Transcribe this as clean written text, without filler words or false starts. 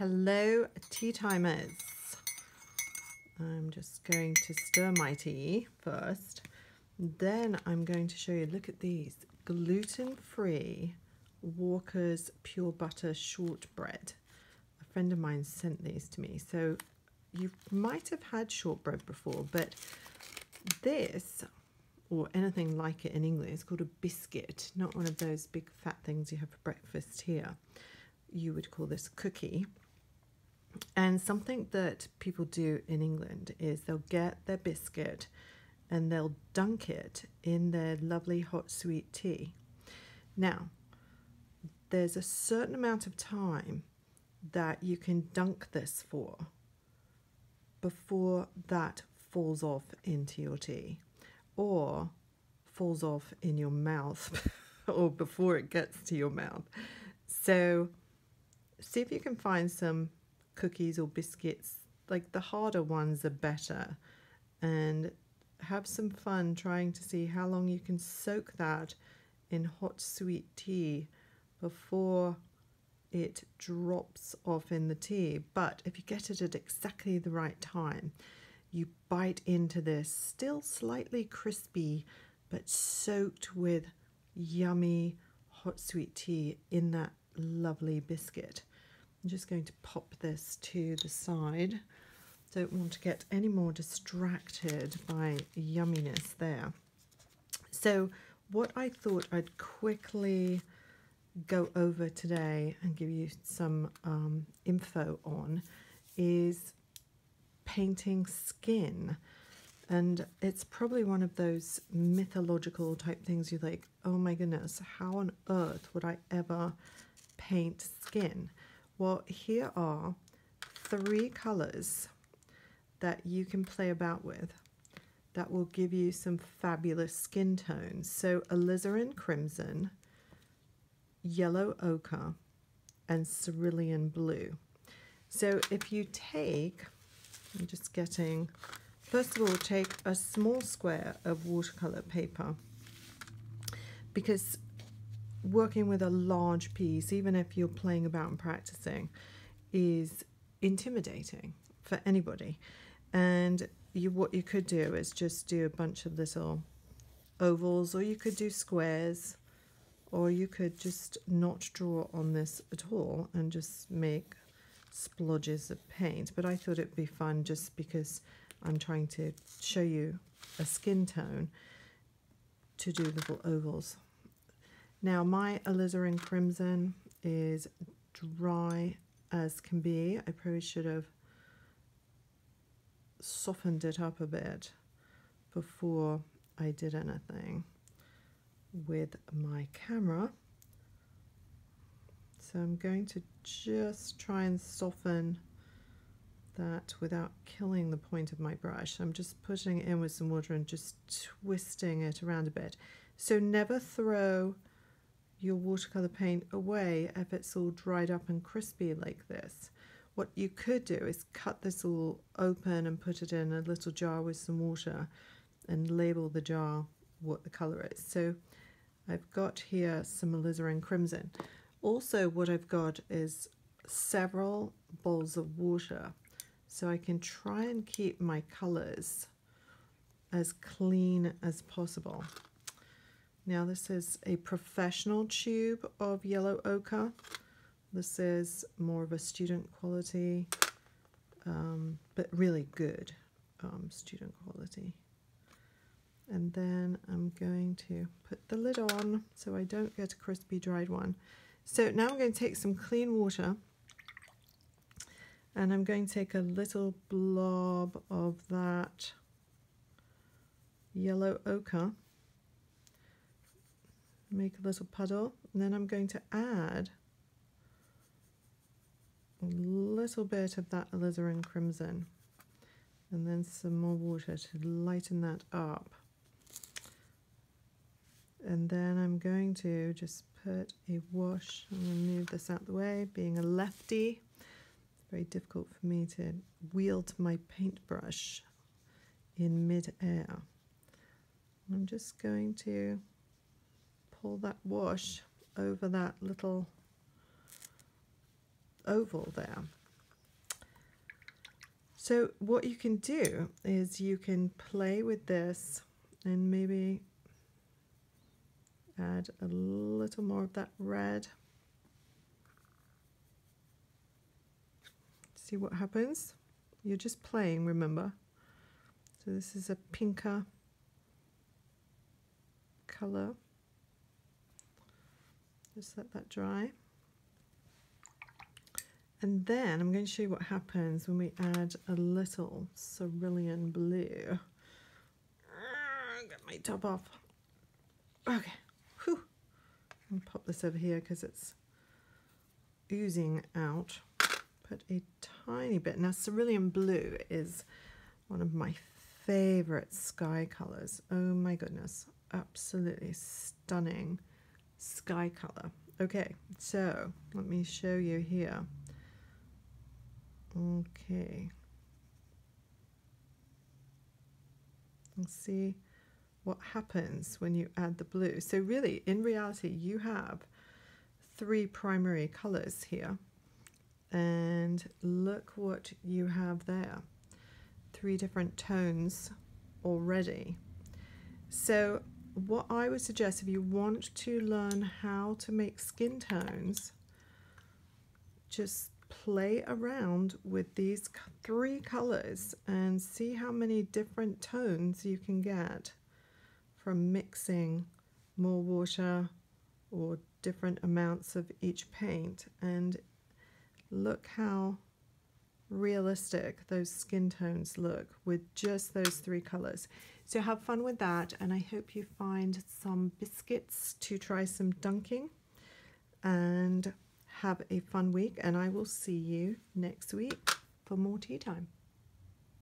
Hello, tea timers. I'm just going to stir my tea first. Then I'm going to show you, look at these, gluten-free Walker's Pure Butter Shortbread. A friend of mine sent these to me. So you might have had shortbread before, but this, or anything like it in English, is called a biscuit, not one of those big fat things you have for breakfast here. You would call this a cookie. And something that people do in England is they'll get their biscuit and they'll dunk it in their lovely hot sweet tea. Now, there's a certain amount of time that you can dunk this for before that falls off into your tea or falls off in your mouth or before it gets to your mouth. So see if you can find some cookies or biscuits, like the harder ones are better, and have some fun trying to see how long you can soak that in hot sweet tea before it drops off in the tea. But if you get it at exactly the right time, you bite into this still slightly crispy but soaked with yummy hot sweet tea in that lovely biscuit. I'm just going to pop this to the side. Don't want to get any more distracted by yumminess there. So what I thought I'd quickly go over today and give you some info on is painting skin. And it's probably one of those mythological type things you're like, oh my goodness, how on earth would I ever paint skin? Well, here are 3 colors that you can play about with that will give you some fabulous skin tones. So alizarin crimson, yellow ochre, and cerulean blue. So if you take, I'm just getting, first of all, take a small square of watercolor paper, because working with a large piece, even if you're playing about and practicing, is intimidating for anybody. And what you could do is just do a bunch of little ovals, or you could do squares, or you could just not draw on this at all and just make splodges of paint. But I thought it'd be fun just because I'm trying to show you a skin tone to do little ovals. Now my alizarin crimson is dry as can be. I probably should have softened it up a bit before I did anything with my camera. So I'm going to just try and soften that without killing the point of my brush. I'm just putting it in with some water and just twisting it around a bit. So never throw your watercolor paint away if it's all dried up and crispy like this. What you could do is cut this all open and put it in a little jar with some water and label the jar what the color is. So I've got here some alizarin crimson. Also what I've got is several bowls of water, so I can try and keep my colors as clean as possible. Now this is a professional tube of yellow ochre. This is more of a student quality, but really good student quality. And then I'm going to put the lid on so I don't get a crispy dried one. So now I'm going to take some clean water and I'm going to take a little blob of that yellow ochre, make a little puddle, and then I'm going to add a little bit of that alizarin crimson and then some more water to lighten that up. And then I'm going to just put a wash. I'm going to move this out the way. Being a lefty, it's very difficult for me to wield my paintbrush in mid-air. I'm just going to pull that wash over that little oval there. So what you can do is you can play with this and maybe add a little more of that red. See what happens? You're just playing, remember? So this is a pinker color. Just let that dry. And then I'm going to show you what happens when we add a little cerulean blue. Get my top off. Okay. Whew. I'll pop this over here because it's oozing out. Put a tiny bit. Now cerulean blue is one of my favorite sky colors. Oh my goodness. Absolutely stunning sky color. Okay, so let me show you here. Okay. Let's see what happens when you add the blue. So really, in reality, you have 3 primary colors here. And look what you have there. 3 different tones already. So what I would suggest, if you want to learn how to make skin tones, just play around with these 3 colors and see how many different tones you can get from mixing more water or different amounts of each paint, and look how realistic those skin tones look with just those 3 colors. So have fun with that, and I hope you find some biscuits to try some dunking, and have a fun week, and I will see you next week for more tea time.